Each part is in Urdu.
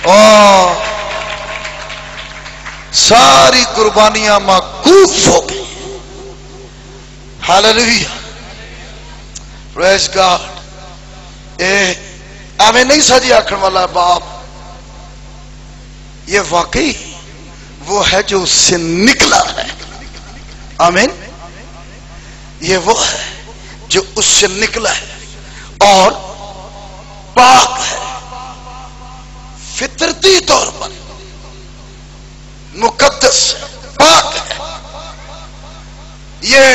اور ساری قربانیاں معکوف ہو گئی. ہاللیلویا، پریز گاڈ. ایویں نہیں سجی آخر والا باپ، یہ واقعی وہ ہے جو اس سے نکلا ہے. آمین. یہ وہ ہے جو اس سے نکلا ہے اور پاک ہے، فطرتی طور پر مقدس ہے، پاک ہے. یہ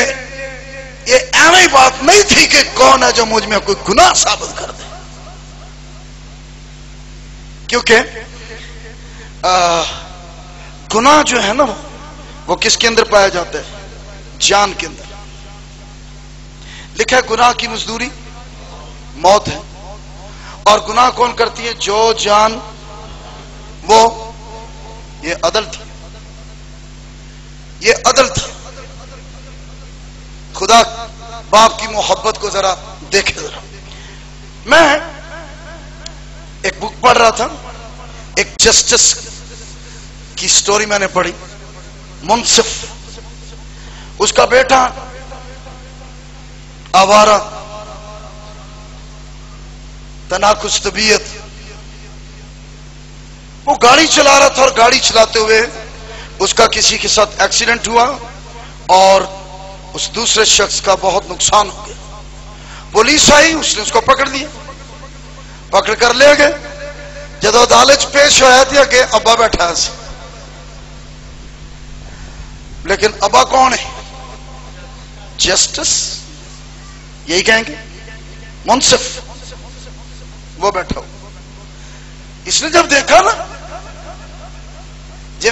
ایویں بات نہیں تھی کہ کون ہے جو مجھ میں کوئی گناہ ثابت کر دے، کیونکہ گناہ جو ہے نا وہ کس کے اندر پایا جاتا ہے؟ جان کے اندر. لکھا ہے گناہ کی مزدوری موت ہے. اور گناہ کون کرتی ہے؟ جو جان. وہ یہ عدل تھی، یہ عدل تھا. خدا باپ کی محبت کو ذرا دیکھے. ذرا میں ایک بک پڑھ رہا تھا، ایک جسٹس کی سٹوری میں نے پڑھی. منصف، اس کا بیٹا آوارہ، تناقض طبیعت، وہ گاڑی چلا رہا تھا اور گاڑی چلاتے ہوئے اس کا کسی کے ساتھ ایکسیڈنٹ ہوا اور اس دوسرے شخص کا بہت نقصان ہو گیا. پولیس آئی، اس نے اس کو پکڑ لیا، پکڑ کر لے گئے. جب عدالت پیش ہوا تھا کہ ابا بیٹھا ہے، لیکن ابا کون ہے؟ جسٹس، یہی کہیں گے، منصف. وہ بیٹھا ہو. اس نے جب دیکھا نا جی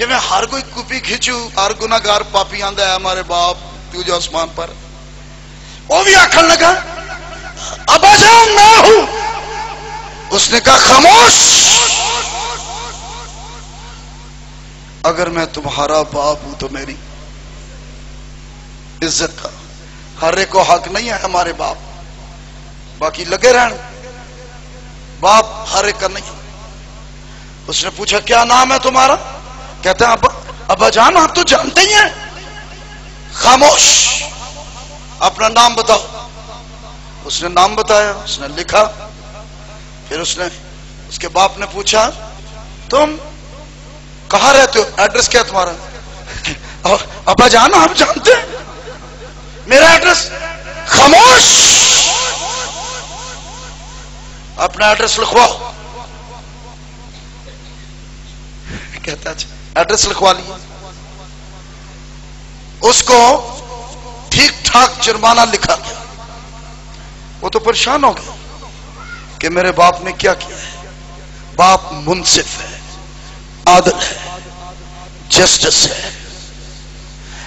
میں ہر کوئی کپی کھینچو، ہر گناہگار پاپی آندا ہے ہمارے باپ تو جو آسمان پر، وہ بھی آخر لگا ابا جان میں ہوں. اس نے کہا خاموش، اگر میں تمہارا باپ ہوں تو میری عزت کا ہر ایک کو حق نہیں ہے. ہمارے باپ باقی لگے رہن، باپ ہر ایک کا نہیں. اس نے پوچھا کیا نام ہے تمہارا؟ کہتے ہیں ابا جان آپ تو جانتے ہی ہیں. خاموش، اپنا نام بتاؤ. اس نے نام بتایا، اس نے لکھا. پھر اس کے باپ نے پوچھا تم کہاں رہتے ہو؟ ایڈریس کیا تمہارا؟ ابا جان آپ جانتے ہیں میرا ایڈریس. خاموش، اپنا ایڈریس لکھواؤ. کہتا اچھا ایڈریس لکھوا لیا. اس کو ٹھیک ٹھاک جرمانہ لکھا گیا. وہ تو پریشان ہو گیا کہ میرے باپ نے کیا کیا ہے. باپ منصف ہے، عادل ہے، جسٹس ہے.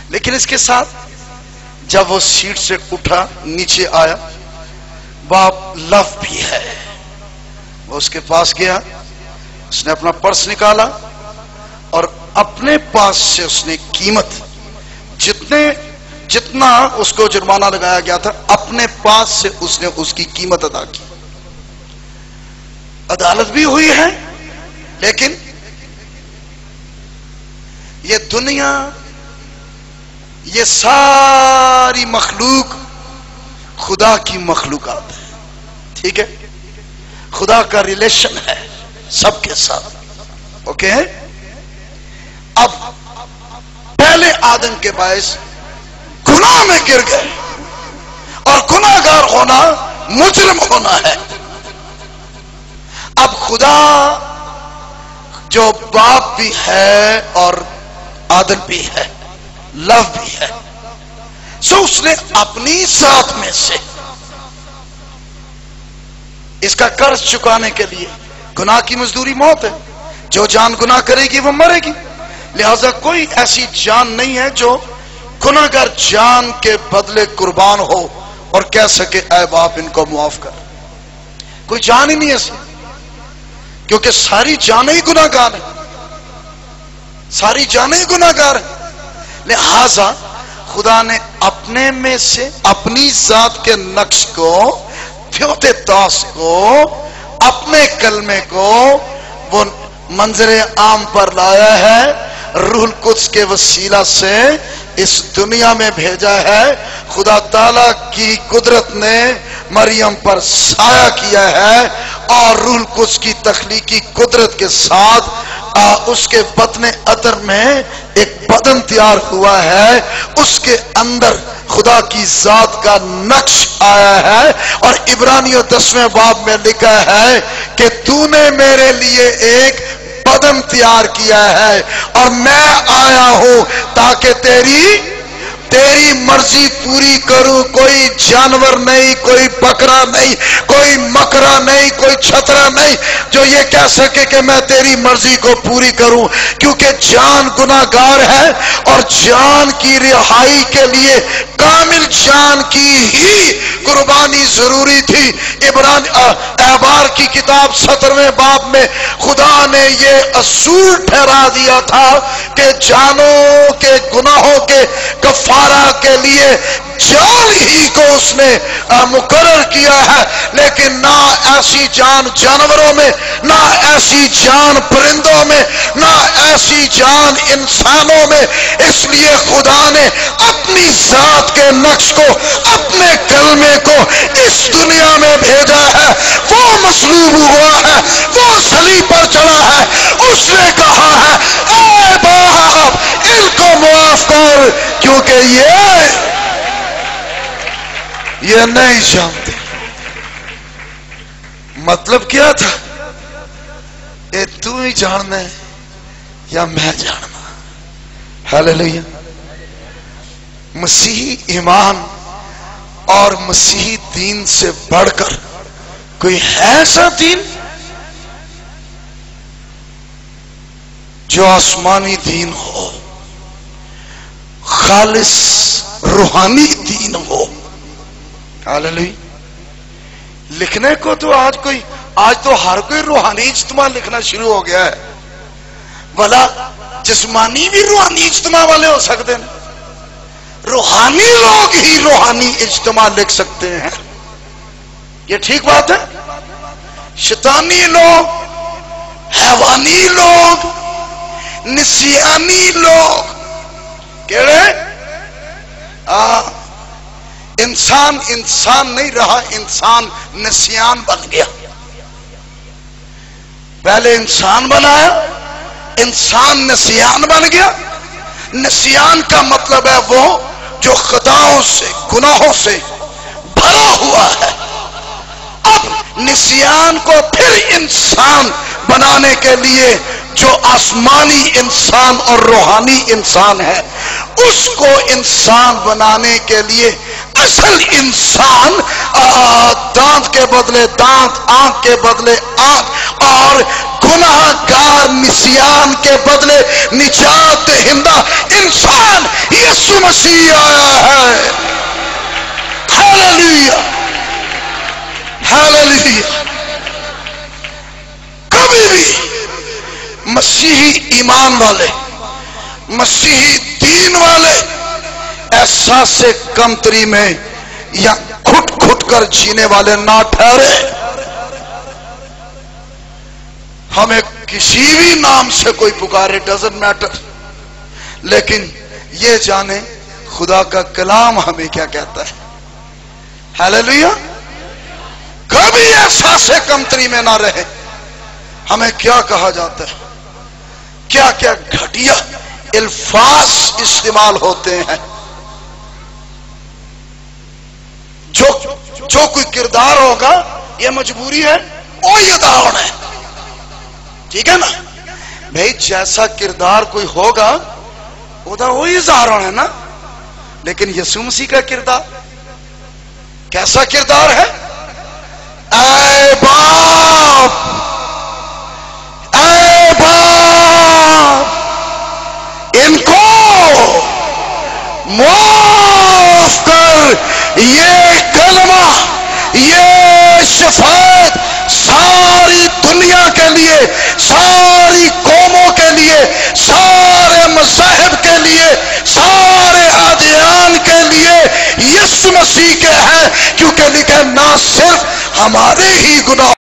لیکن اس کے ساتھ جب وہ سیٹ سے اٹھا نیچے آیا، باپ لو بھی ہے. وہ اس کے پاس گیا، اس نے اپنا پرس نکالا اور اپنے پاس سے اس نے قیمت جتنا اس کو جرمانہ لگایا گیا تھا، اپنے پاس سے اس نے اس کی قیمت ادا کی. عدالت بھی ہوئی ہے، لیکن یہ دنیا، یہ ساری مخلوق خدا کی مخلوقات ہے. ٹھیک ہے، خدا کا ریلیشن ہے سب کے ساتھ. اوکے. اب پہلے آدم کے باعث گناہ میں گر گئے، اور گناہگار ہونا مجرم ہونا ہے. اب خدا جو باپ بھی ہے اور عادل بھی ہے، لو بھی ہے، سو اس نے اپنی ذات میں سے اس کا قرض چکانے کے لیے، گناہ کی مزدوری موت ہے، جو جان گناہ کرے گی وہ مرے گی. لہذا کوئی ایسی جان نہیں ہے جو گناہگار جان کے بدلے قربان ہو اور کہہ سکے اے باپ ان کو معاف کر. کوئی جان ہی نہیں ایسی، کیونکہ ساری جانیں ہی گناہگار ہیں، ساری جانیں ہی گناہگار ہیں. لہذا خدا نے اپنے میں سے اپنی ذات کے نقش کو، تھیوتیتاس کو اپنے کلمے کو وہ منظر عام پر لایا ہے، روح القدس کے وسیلہ سے اس دنیا میں بھیجا ہے۔ خدا تعالی کی قدرت نے مریم پر سایہ کیا ہے اور روح القدس کی تخلیقی قدرت کے ساتھ اس کے بطن عذر میں ایک بدن تیار ہوا ہے، اس کے اندر خدا کی ذات کا نقش آیا ہے، اور عبرانیوں 10ویں باب میں لکھا ہے کہ تو نے میرے لیے ایک بدن تیار کیا ہے اور میں آیا ہوں تاکہ تیری مرضی پوری کروں۔ کوئی جانور نہیں، کوئی بکرا نہیں، کوئی مکرا نہیں، کوئی چھترا نہیں جو یہ کہہ سکے کہ میں تیری مرضی کو پوری کروں، کیونکہ جان گناہگار ہے اور جان کی رہائی کے لیے کامل جان کی ہی قربانی ضروری تھی۔ احبار کی کتاب 17ویں باب میں خدا نے یہ اصول ٹھہرا دیا تھا کہ جانوں کے گناہوں کے کفارہ کے لیے جان ہی کو اس نے مقرر کیا ہے، لیکن نہ ایسی جان جانوروں میں، نہ ایسی جان پرندوں میں، نہ ایسی جان انسانوں میں۔ اس لیے خدا نے اپنی ذات کے نقش کو، اپنے کلمے کو اس دنیا میں بھیجا ہے۔ وہ مصلوب ہوا ہے، وہ صلیب پر چڑھا ہے، اس نے کہا ہے اے باپ ان کو معاف کر، کیونکہ یہ نہیں جانتے۔ مطلب کیا تھا؟ اے تو ہی جاننا ہے یا میں جاننا؟ ہاللیلویا۔ مسیحی ایمان اور مسیحی دین سے بڑھ کر کوئی ایسا دین جو آسمانی دین ہو، خالص روحانی دین ہو؟ ہاللیلویا۔ لکھنے کو تو آج تو ہر کوئی روحانی اجتماع لکھنا شروع ہو گیا ہے، بھلا جسمانی بھی روحانی اجتماع والے ہو سکتے ہیں؟ روحانی لوگ ہی روحانی اجتماع لکھ سکتے ہیں، یہ ٹھیک بات ہے؟ شیطانی لوگ، حیوانی لوگ، نسیانی لوگ، کیڑے انسان نہیں رہا، انسان نسیان بن گیا۔ پہلے انسان بنایا، انسان نسیان بن گیا۔ نسیان کا مطلب ہے وہ جو خطاؤں سے، گناہوں سے بھرا ہوا ہے۔ اب نسیان کو پھر انسان بنانے کے لیے جو آسمانی انسان اور روحانی انسان ہے، اس کو انسان بنانے کے لیے اصل انسان دانت کے بدلے دانت، آنکھ کے بدلے آنکھ، اور گناہ گار نسیان کے بدلے نجات دہندہ انسان یسوع مسیح آیا ہے۔ ہاللیلویا، ہاللیلویا۔ کبھی بھی مسیحی ایمان والے، مسیحی دین والے احساس کمتری میں یا کھٹ کھٹ کر جینے والے نہ ٹھہرے۔ ہمیں کسی بھی نام سے کوئی پکارے، ڈزنٹ میٹر، لیکن یہ جانے خدا کا کلام ہمیں کیا کہتا ہے۔ ہاللیلویا۔ کبھی احساس کمتری میں نہ رہے۔ ہمیں کیا کہا جاتا ہے، کیا کیا گھٹیا الفاظ استعمال ہوتے ہیں۔ جو کوئی کردار ہوگا یہ مجبوری ہے، وہی اداہرن ہے، ٹھیک ہے نا بھائی؟ جیسا کردار کوئی ہوگا وہی اداہرن ہے نا۔ لیکن یسوع مسیح کا کردار کیسا کردار ہے؟ اے باپ، اے باپ ان کو معاف کر۔ یہ کلمہ، یہ شفاعت ساری دنیا کے لیے، ساری قوموں کے لیے، سارے مذاہب کے لیے، سارے ادیان کے لیے یسوع مسیح کے ہیں، کیونکہ لکھے نہ صرف ہمارے ہی گناہ